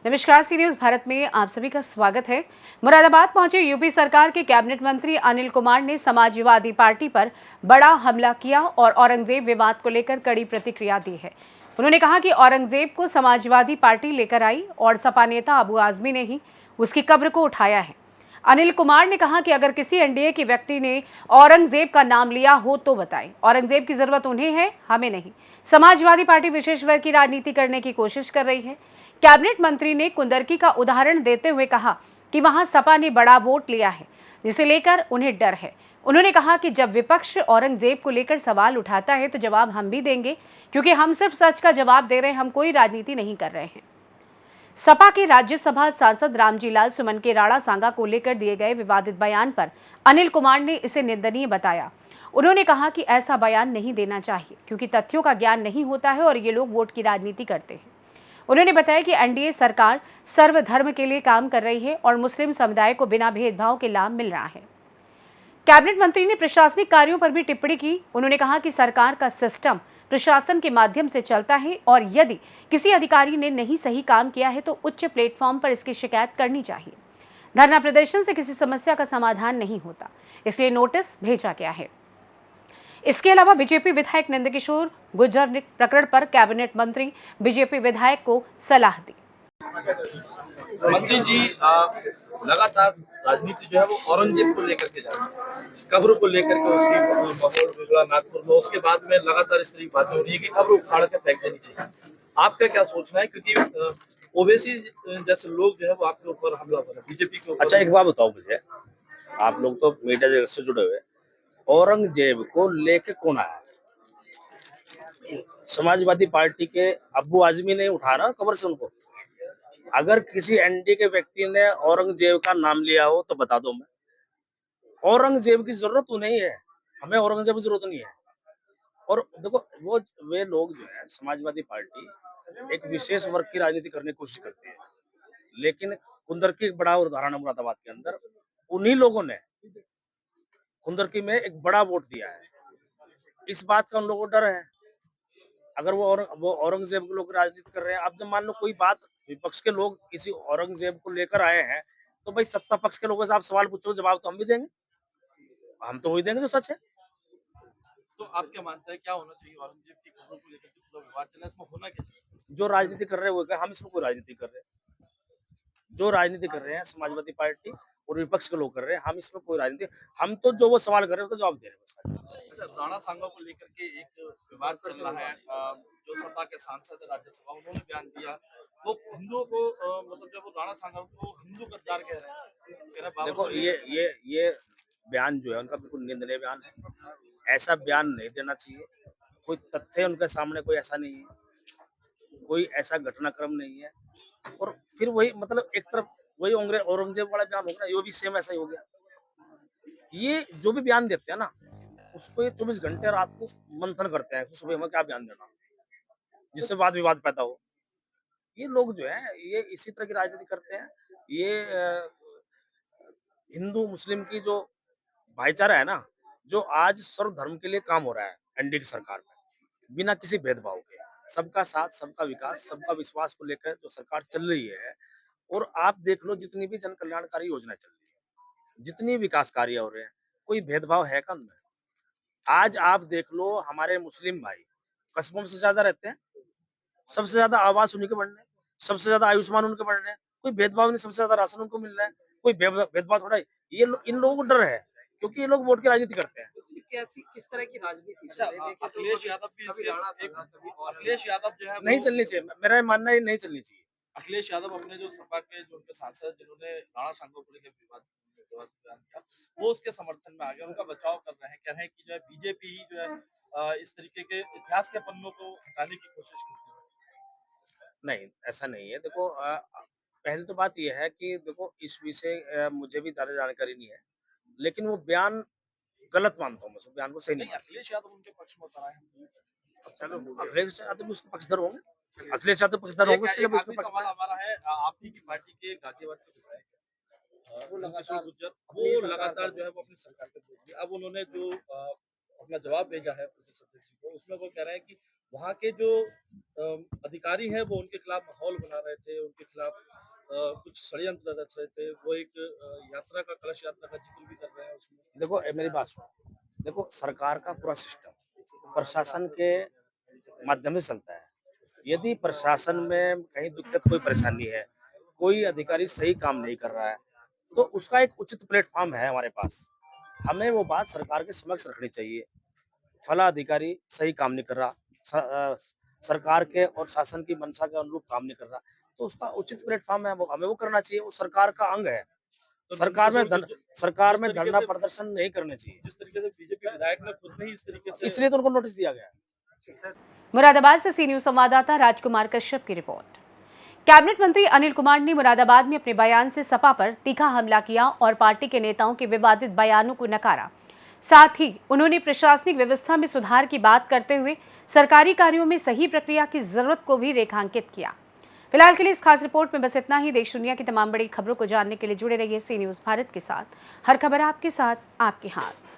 नमस्कार, सी न्यूज भारत में आप सभी का स्वागत है। मुरादाबाद पहुंचे यूपी सरकार के कैबिनेट मंत्री अनिल कुमार ने समाजवादी पार्टी पर बड़ा हमला किया और औरंगजेब विवाद को लेकर कड़ी प्रतिक्रिया दी है। उन्होंने कहा कि औरंगजेब को समाजवादी पार्टी लेकर आई और सपा नेता अबू आजमी ने ही उसकी कब्र को उठाया है। अनिल कुमार ने कहा कि अगर किसी एनडीए के व्यक्ति ने औरंगजेब का नाम लिया हो तो बताएं। औरंगजेब की जरूरत उन्हें है, हमें नहीं। समाजवादी पार्टी विशेष वर्ग की राजनीति करने की कोशिश कर रही है। कैबिनेट मंत्री ने कुंदरकी का उदाहरण देते हुए कहा कि वहां सपा ने बड़ा वोट लिया है, जिसे लेकर उन्हें डर है। उन्होंने कहा कि जब विपक्ष औरंगजेब को लेकर सवाल उठाता है तो जवाब हम भी देंगे, क्योंकि हम सिर्फ सच का जवाब दे रहे हैं, हम कोई राजनीति नहीं कर रहे हैं। सपा के राज्यसभा सांसद रामजी लाल सुमन के राणा सांगा को लेकर दिए गए विवादित बयान पर अनिल कुमार ने इसे निंदनीय बताया। उन्होंने कहा कि ऐसा बयान नहीं देना चाहिए, क्योंकि तथ्यों का ज्ञान नहीं होता है और ये लोग वोट की राजनीति करते हैं। उन्होंने बताया कि एनडीए सरकार सर्वधर्म के लिए काम कर रही है और मुस्लिम समुदाय को बिना भेदभाव के लाभ मिल रहा है। कैबिनेट मंत्री ने प्रशासनिक कार्यों पर भी टिप्पणी की। उन्होंने कहा कि सरकार का सिस्टम प्रशासन के माध्यम से चलता है और यदि किसी अधिकारी ने नहीं सही काम किया है तो उच्च प्लेटफॉर्म पर इसकी शिकायत करनी चाहिए। धरना प्रदर्शन से किसी समस्या का समाधान नहीं होता, इसलिए नोटिस भेजा गया है। इसके अलावा बीजेपी विधायक नंदकिशोर गुर्जर ने प्रकरण पर कैबिनेट मंत्री बीजेपी विधायक को सलाह दी। मंत्री जी, लगातार राजनीति जो है वो औरंगजेब को लेकर के जा रही है, कब्र को लेकर के उसकी माहौल बिगड़ा नागपुर में। उसके बाद में लगातार इस तरह की बातें हो रही है कि कब्र उखाड़ के फेंक देनी चाहिए। आपका क्या सोचना है, क्योंकि ओवैसी जैसे लोग जो है वो आपके ऊपर हमला कर रहे हैं, बीजेपी के ऊपर। अच्छा, एक बात बताओ मुझे, आप लोग तो मीडिया जगत से जुड़े हुए, औरंगजेब को लेके कौन आया? समाजवादी पार्टी के अब्बू आजमी ने उठाया कब्र से उनको। अगर किसी एनडीए के व्यक्ति ने औरंगजेब का नाम लिया हो तो बता दो। मैं औरंगजेब की जरूरत तो नहीं है, हमें औरंगजेब की जरूरत नहीं है। और देखो, वो वे लोग जो है समाजवादी पार्टी एक विशेष वर्ग की राजनीति करने की कोशिश करती है, लेकिन कुंदरकी एक बड़ा उदाहरण है मुरादाबाद के अंदर। उन्हीं लोगों ने कुंदरकी में एक बड़ा वोट दिया है। इस बात का उन लोगों को डर है। अगर वो औरंगजेब के लोग राजनीति कर रहे हैं, अब जब मान लो कोई बात विपक्ष के लोग किसी औरंगजेब को लेकर आए हैं, तो भाई सत्ता पक्ष के लोगों से आप सवाल पूछो, जवाब तो हम भी देंगे। हम तो वही देंगे जो सच है। तो आप क्या मानते हैं, क्या होना चाहिए औरंगजेब की कब्र को लेकर जो विवाद चला है, इसमें होना क्या चाहिए? जो राजनीति कर रहे हैं वो क्या, हम इसमें कोई राजनीति कर रहे हैं? जो राजनीति कर रहे हैं समाजवादी पार्टी और विपक्ष के लोग कर रहे हैं, हम इसमें कोई राजनीति, हम तो जो वो सवाल कर रहे हैं उसका जवाब दे रहे हैं। अच्छा, राणा सांगा को लेकर के एक विवाद चल रहा है। जो सपा के सांसद है राज्यसभा, उन्होंने बयान दिया, वो हिंदुओं को मतलब जब वो राणा सांगा को हिंदू गद्दार कह रहे हैं। देखो, ये बयान जो है उनका बिल्कुल निंदनीय बयान है। ऐसा बयान नहीं देना चाहिए। कोई तथ्य उनके सामने कोई ऐसा नहीं है, कोई ऐसा घटनाक्रम नहीं है। और फिर वही मतलब एक तरफ वही औरंगजेब वाला बयान हो गया, ये भी सेम ऐसा ही हो गया। ये जो भी बयान देते हैं ना, उसको ये 24 घंटे रात को मंथन करते हैं, सुबह में क्या बयान देना, जिससे वाद विवाद पैदा हो। ये लोग जो है ये इसी तरह की राजनीति करते हैं। ये हिंदू मुस्लिम की जो भाईचारा है ना, जो आज सर्वधर्म के लिए काम हो रहा है एनडीए की सरकार में, बिना किसी भेदभाव के, सबका साथ, सबका विकास, सबका विश्वास को लेकर जो सरकार चल रही है। और आप देख लो, जितनी भी जन कल्याणकारी योजना चल रही है, जितनी विकास कार्य हो रहे हैं, कोई भेदभाव है क्या उनमें? आज आप देख लो, हमारे मुस्लिम भाई कस्बों में से ज्यादा रहते हैं, सबसे ज्यादा आवास उन्हीं के बढ़ रहे हैं, सबसे ज्यादा आयुष्मान उनके बढ़ रहे हैं, कोई भेदभाव नहीं, सबसे ज्यादा राशन उनको मिल रहा है, कोई भेदभाव थोड़ा है। इन लोगों को डर है, क्योंकि ये लोग वोट की राजनीति करते हैं। कैसी किस तरह की राजनीति? अच्छा, अखिलेश यादव भी अखिलेश यादव जो है नहीं चलनी चाहिए, मेरा मानना है नहीं चलनी चाहिए। अखिलेश यादव अपने जो सपा के जो उनके सांसद जिन्होंने राणा सांगा को लेकर विवाद बयान किया, वो उसके समर्थन में आ गए, उनका बचाव कर रहे हैं, कह रहे हैं कि जो है बीजेपी ही जो है इस तरीके के इतिहास के पन्नों को हटाने की कोशिश करती है। नहीं, ऐसा नहीं है। देखो, पहली तो बात यह है कि देखो, इस विषय मुझे भी ज्यादा जानकारी नहीं है, लेकिन वो बयान गलत मानता हूँ मैं, उस बयान को सही नहीं। अखिलेश यादव उनके पक्ष में उतरा है। चलो, अखिलेश यादव उसके पक्षधर होंगे, अखिलेश यादव पक्षधर होंगे। सवाल हमारा है, आप ही की पार्टी के गाजियाबाद के विधायक वो लगातार जो है वो अपनी सरकार के विरोधी। अब उन्होंने जो अपना जवाब भेजा है प्रदेश अध्यक्ष जी को, उसमें वो कह रहे हैं कि वहाँ के जो अधिकारी हैं वो उनके खिलाफ माहौल बना रहे थे, उनके खिलाफ कुछ षड्यंत्र रच रहे थे। वो एक यात्रा का, कलश यात्रा का जिक्र भी कर रहे हैं उसमें। देखो मेरी बात सुनो। देखो सरकार का पूरा सिस्टम प्रशासन के माध्यम से चलता है। यदि प्रशासन में कहीं दिक्कत, कोई परेशानी है, कोई अधिकारी सही काम नहीं कर रहा है, तो उसका एक उचित प्लेटफॉर्म है हमारे पास। हमें वो बात सरकार के समक्ष रखनी चाहिए। फला अधिकारी सही काम नहीं कर रहा, सरकार के और शासन की मंशा के अनुरूप काम नहीं कर रहा, तो उसका उचित प्लेटफॉर्म है, वो हमें वो करना चाहिए। वो सरकार का अंग है। तो सरकार में सरकार जिस में तरीके धरना से प्रदर्शन नहीं करने चाहिए, जिस तरीके से बीजेपी विधायक ने खुद ने ही इस तरीके से इसलिए तो उनको नोटिस दिया गया है। मुरादाबाद से सी न्यूज संवाददाता राजकुमार कश्यप की रिपोर्ट। कैबिनेट मंत्री अनिल कुमार ने मुरादाबाद में अपने बयान से सपा पर तीखा हमला किया और पार्टी के नेताओं के विवादित बयानों को नकारा। साथ ही उन्होंने प्रशासनिक व्यवस्था में सुधार की बात करते हुए सरकारी कार्यों में सही प्रक्रिया की जरूरत को भी रेखांकित किया। फिलहाल के लिए इस खास रिपोर्ट में बस इतना ही। देश दुनिया की तमाम बड़ी खबरों को जानने के लिए जुड़े रहिए सी न्यूज भारत के साथ। हर खबर आपके साथ, आपके हाथ।